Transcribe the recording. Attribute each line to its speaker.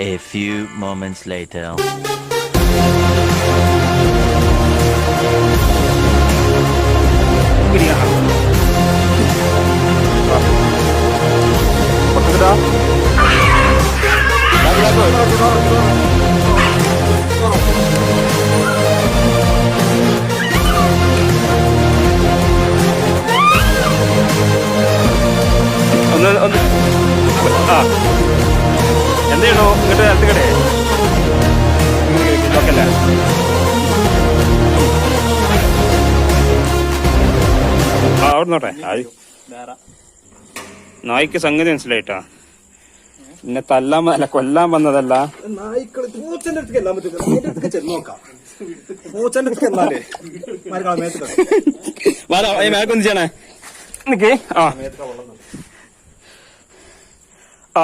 Speaker 1: A few moments later.
Speaker 2: എന്ത് ചെയ്യണോ ഇങ്ങോട്ട് അടുത്തുകടേ നോക്കല്ലേ അവിടെ നോട്ടെ നായ്ക്ക് സംഗതി മനസ്സിലായിട്ടാ പിന്നെ തല്ലാൻ അല്ല കൊല്ലാൻ വന്നതല്ല.
Speaker 3: നായ്ക്കള് പൂച്ചന്റെ അടുത്ത് എല്ലാം പറ്റും ചെന്ന് നോക്കാം. പൂച്ചന്റെ അടുത്ത് എന്നാലേ
Speaker 2: മേൽക്കൊന്ന് ചെയ്യണേ നിക്കേ. ആ